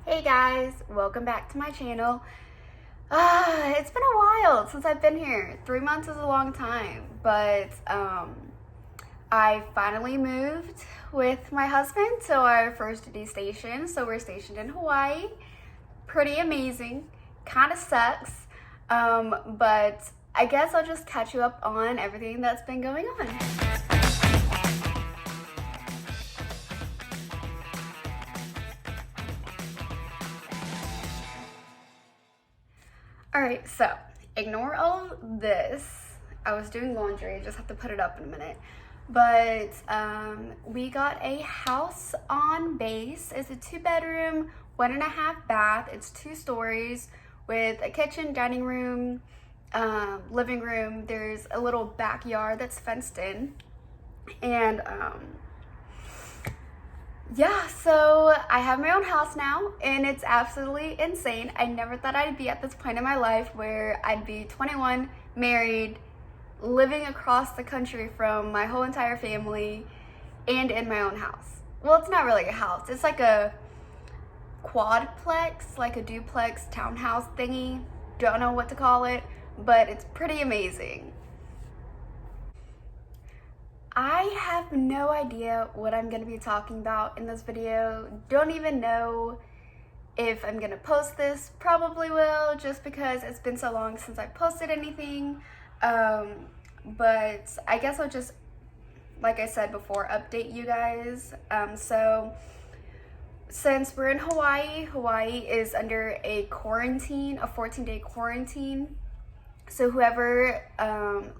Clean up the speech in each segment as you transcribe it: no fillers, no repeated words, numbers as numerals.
Hey guys, welcome back to my channel. It's been a while since I've been here. 3 months is a long time, but I finally moved with my husband to our first duty station. So we're stationed in Hawaii. Pretty amazing. Kind of sucks, but I guess I'll just catch you up on everything that's been going on. Alright, so ignore all this. I was doing laundry, I just have to put it up in a minute. But we got a house on base. It's a 2-bedroom, 1.5 bath. It's 2 stories with a kitchen, dining room, living room. There's a little backyard that's fenced in. And yeah, so I have my own house now, and it's absolutely insane. I never thought I'd be at this point in my life where I'd be 21, married, living across the country from my whole entire family, and in my own house. Well, it's not really a house. It's like a quadplex, like a duplex townhouse thingy. Don't know what to call it, but it's pretty amazing. I have no idea what I'm going to be talking about in this video. Don't even know if I'm going to post this. Probably will, just because it's been so long since I posted anything. But I guess I'll just, like I said before, update you guys. So since we're in Hawaii, Hawaii is under a quarantine, a 14-day quarantine. So whoever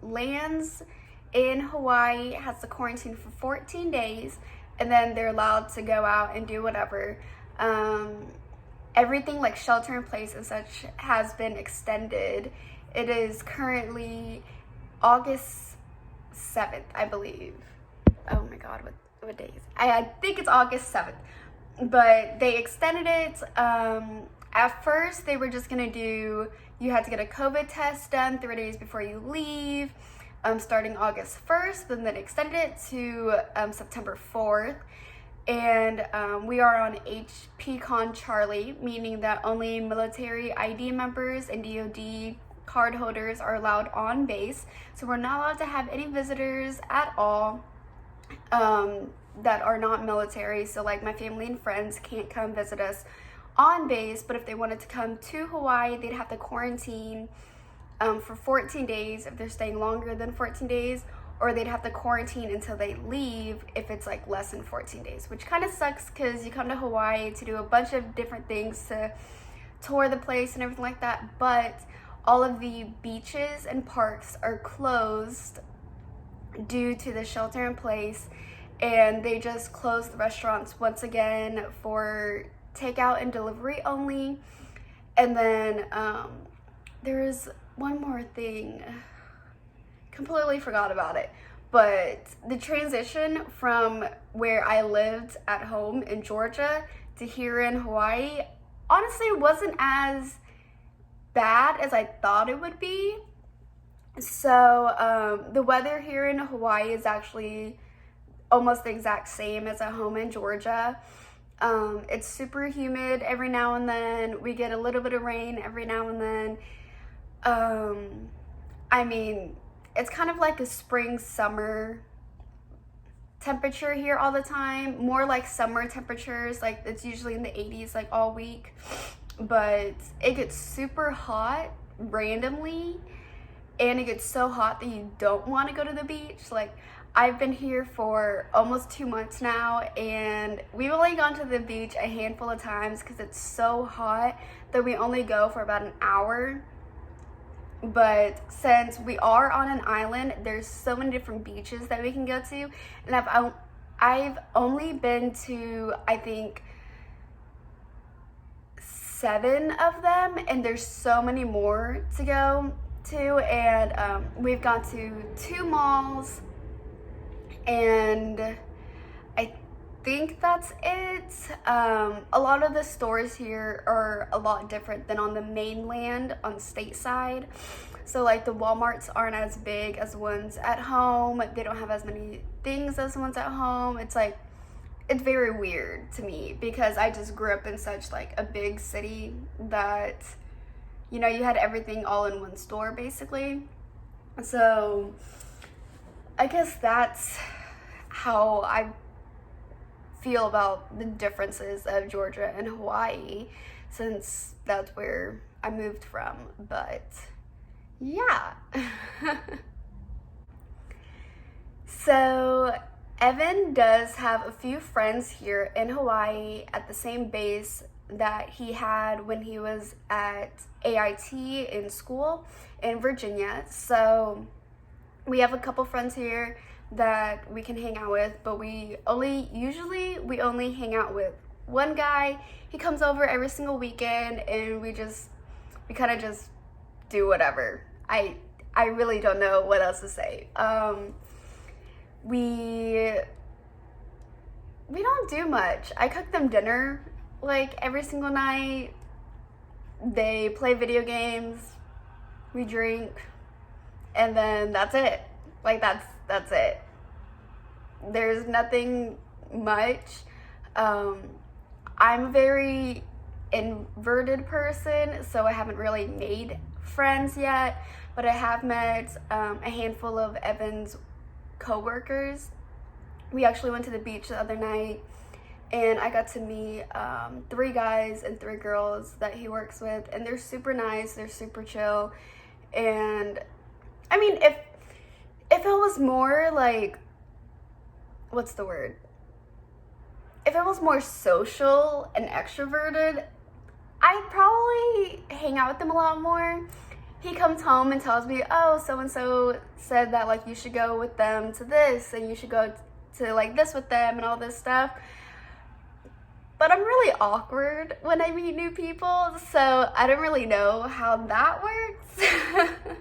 lands in Hawaii has to quarantine for 14 days, and then they're allowed to go out and do whatever. Everything like shelter in place and such has been extended. It is currently August 7th, I believe. Oh my god, what day is it? I think it's August 7th, but they extended it. At first they were just gonna do, you had to get a COVID test done 3 days before you leave, starting August 1st, and then extended it to September 4th. And we are on HPCon Charlie, meaning that only military ID members and DoD card holders are allowed on base. So we're not allowed to have any visitors at all that are not military. So like my family and friends can't come visit us on base, but if they wanted to come to Hawaii, they'd have to quarantine for 14 days if they're staying longer than 14 days, or they'd have to quarantine until they leave if it's like less than 14 days, which kind of sucks because you come to Hawaii to do a bunch of different things, to tour the place and everything like that, but all of the beaches and parks are closed due to the shelter in place, and they just closed the restaurants once again for takeout and delivery only. And then there's one more thing, completely forgot about it, but the transition from where I lived at home in Georgia to here in Hawaii honestly wasn't as bad as I thought it would be. So the weather here in Hawaii is actually almost the exact same as at home in Georgia. It's super humid every now and then. We get a little bit of rain every now and then. I mean, it's kind of like a spring summer temperature here all the time, more like summer temperatures, like it's usually in the 80s like all week, but it gets super hot randomly, and it gets so hot that you don't want to go to the beach. Like I've been here for almost 2 months now, and we've only gone to the beach a handful of times because it's so hot that we only go for about an hour. But since we are on an island, there's so many different beaches that we can go to, and I've only been to, I think, 7 of them, and there's so many more to go to. And we've gone to 2 malls, and I think that's it. A lot of the stores here are a lot different than on the mainland, on stateside. So like the Walmarts aren't as big as ones at home. They don't have as many things as ones at home. It's like it's very weird to me because I just grew up in such like a big city that, you know, you had everything all in one store basically. So I guess that's how I feel about the differences of Georgia and Hawaii, since that's where I moved from. But yeah. So Evan does have a few friends here in Hawaii at the same base that he had when he was at AIT in school in Virginia. So we have a couple friends here that we can hang out with, but we only hang out with one guy. He comes over every single weekend, and we kind of just do whatever. I really don't know what else to say. We don't do much. I cook them dinner like every single night. They play video games, we drink, and then that's it. Like that's it. There's nothing much. I'm a very introverted person, so I haven't really made friends yet, but I have met a handful of Evan's co-workers. We actually went to the beach the other night, and I got to meet 3 guys and 3 girls that he works with, and they're super nice, they're super chill. And I mean, if it was more like, what's the word? If it was more social and extroverted, I'd probably hang out with them a lot more. He comes home and tells me, oh, so-and-so said that, like, you should go with them to this, and you should go to, like, this with them and all this stuff. But I'm really awkward when I meet new people, so I don't really know how that works.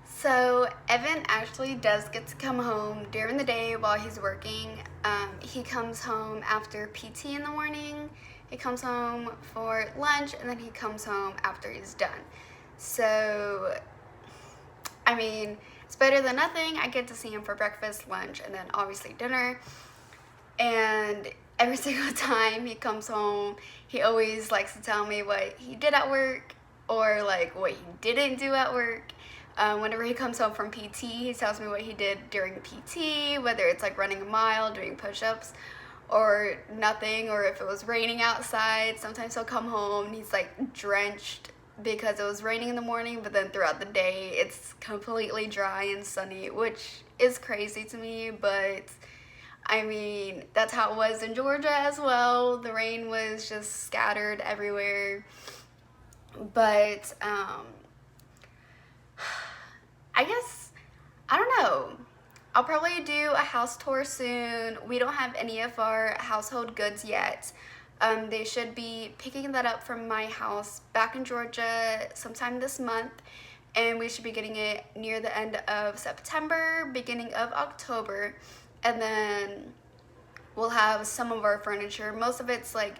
So Evan actually does get to come home during the day while he's working. He comes home after PT in the morning. He comes home for lunch, and then he comes home after he's done. So, I mean, it's better than nothing. I get to see him for breakfast, lunch, and then obviously dinner. And every single time he comes home, he always likes to tell me what he did at work, or like what he didn't do at work. Whenever he comes home from PT, he tells me what he did during PT, whether it's like running a mile, doing push-ups, or nothing, or if it was raining outside. Sometimes he'll come home and he's like drenched because it was raining in the morning, but then throughout the day it's completely dry and sunny, which is crazy to me. But I mean, that's how it was in Georgia as well. The rain was just scattered everywhere. But I guess, I don't know. I'll probably do a house tour soon. We don't have any of our household goods yet. They should be picking that up from my house back in Georgia sometime this month, and we should be getting it near the end of September, beginning of October, and then we'll have some of our furniture. Most of it's like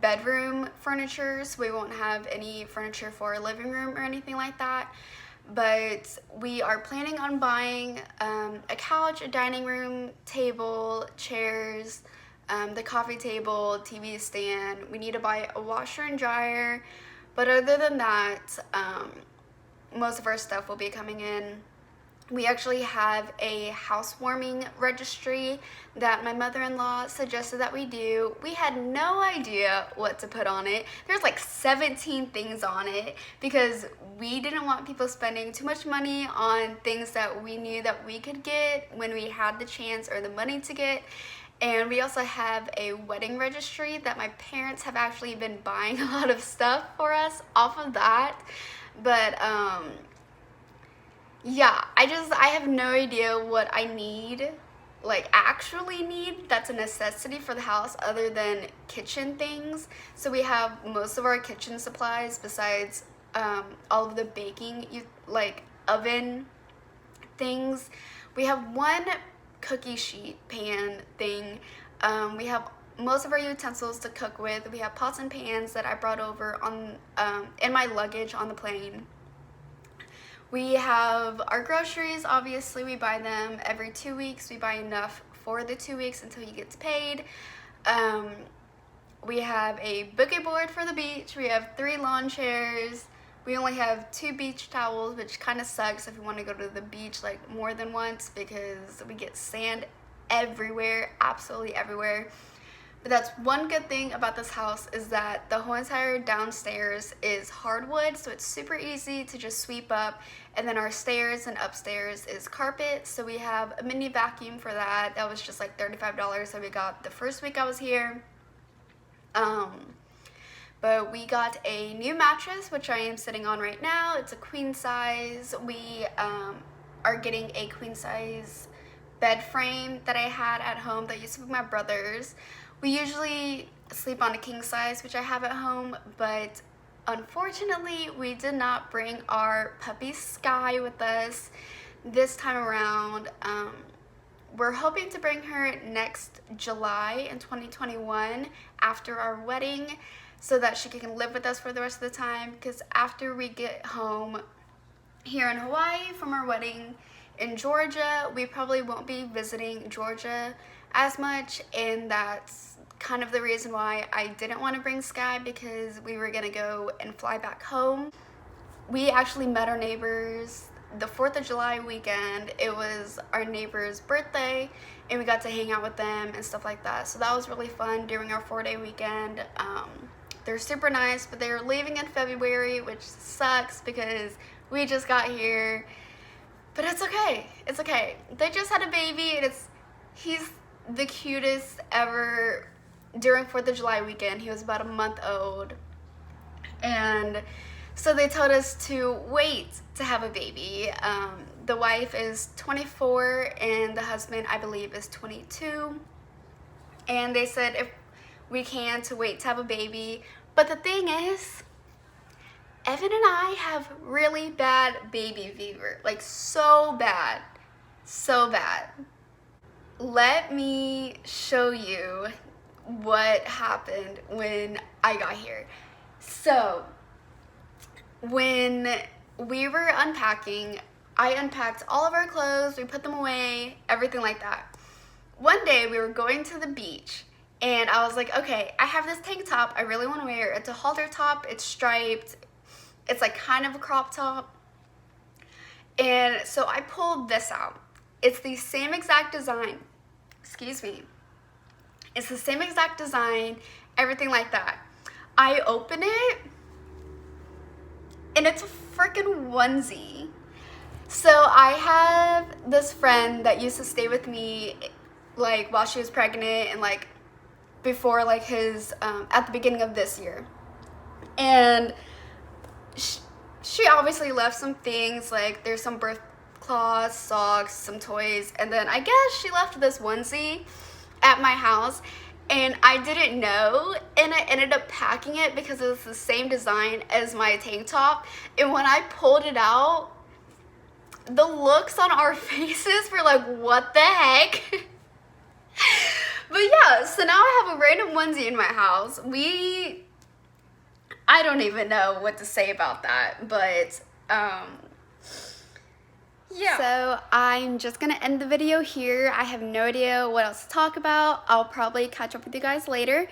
bedroom furniture, so we won't have any furniture for our living room or anything like that. But we are planning on buying a couch, a dining room table, chairs, the coffee table, TV stand. We need to buy a washer and dryer. But other than that, most of our stuff will be coming in. We actually have a housewarming registry that my mother-in-law suggested that we do. We had no idea what to put on it. There's like 17 things on it because we didn't want people spending too much money on things that we knew that we could get when we had the chance or the money to get. And we also have a wedding registry that my parents have actually been buying a lot of stuff for us off of that. But yeah, I have no idea what I need, like actually need, that's a necessity for the house other than kitchen things. So we have most of our kitchen supplies besides all of the baking, like oven things. We have one cookie sheet pan thing. We have most of our utensils to cook with. We have pots and pans that I brought over on in my luggage on the plane. We have our groceries. Obviously we buy them every 2 weeks. We buy enough for the 2 weeks until he gets paid. We have a boogie board for the beach. We have 3 lawn chairs. We only have 2 beach towels, which kind of sucks if you want to go to the beach like more than once, because we get sand everywhere, absolutely everywhere. But that's one good thing about this house, is that the whole entire downstairs is hardwood, so it's super easy to just sweep up. And then our stairs and upstairs is carpet, so we have a mini vacuum for that. That was just like $35 that we got the first week I was here. But we got a new mattress, which I am sitting on right now. It's a queen size. We are getting a queen size bed frame that I had at home that used to be my brother's. We usually sleep on a king size, which I have at home, but unfortunately we did not bring our puppy Sky with us this time around. We're hoping to bring her next July in 2021 after our wedding, so that she can live with us for the rest of the time, because after we get home here in Hawaii from our wedding in Georgia, we probably won't be visiting Georgia as much, and that's kind of the reason why I didn't want to bring Sky, because we were gonna go and fly back home. We actually met our neighbors the 4th of July weekend. It was our neighbor's birthday, and we got to hang out with them and stuff like that, so that was really fun during our 4-day weekend. They're super nice, but they're leaving in February, which sucks because we just got here. But it's okay. It's okay. They just had a baby, and he's the cutest ever. During 4th of July weekend, he was about a month old. And so they told us to wait to have a baby. The wife is 24 and the husband, I believe, is 22. And they said if we can, to wait to have a baby. But the thing is, Evan and I have really bad baby fever, like so bad, so bad. Let me show you what happened when I got here. So when we were unpacking, I unpacked all of our clothes, we put them away, everything like that. One day we were going to the beach, and I was like, okay, I have this tank top I really want to wear. It's a halter top, it's striped, it's like kind of a crop top. And so I pulled this out. It's the same exact design. Excuse me. It's the same exact design, everything like that. I open it, and it's a freaking onesie. So I have this friend that used to stay with me like while she was pregnant, and like before like his at the beginning of this year. And she obviously left some things, like there's some birth cloths, socks, some toys, and then I guess she left this onesie at my house, and I didn't know, and I ended up packing it because it was the same design as my tank top. And when I pulled it out, the looks on our faces were like, what the heck? But yeah, so now I have a random onesie in my house. I don't even know what to say about that, but yeah. So I'm just gonna end the video here. I have no idea what else to talk about. I'll probably catch up with you guys later.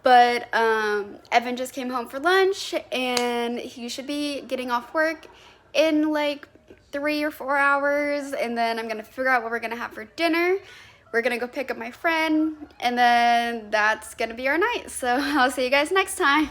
But Evan just came home for lunch, and he should be getting off work in like 3 or 4 hours, and then I'm gonna figure out what we're gonna have for dinner. We're gonna go pick up my friend, and then that's gonna be our night. So I'll see you guys next time.